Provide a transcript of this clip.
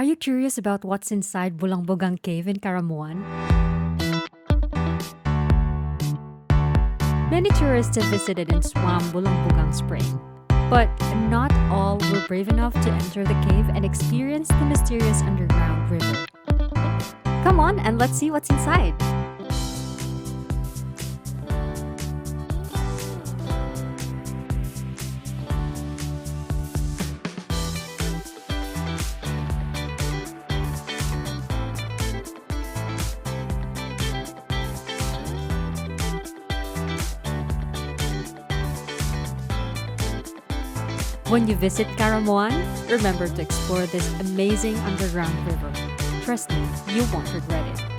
Are you curious about what's inside Bulang Bugang cave in Karamuan? Many tourists have visited and swam Bulang Bugang Spring, but not all were brave enough to enter the cave and experience the mysterious underground river. Come on and let's see what's inside. When you visit Karamuan, remember to explore this amazing underground river. Trust me, you won't regret it.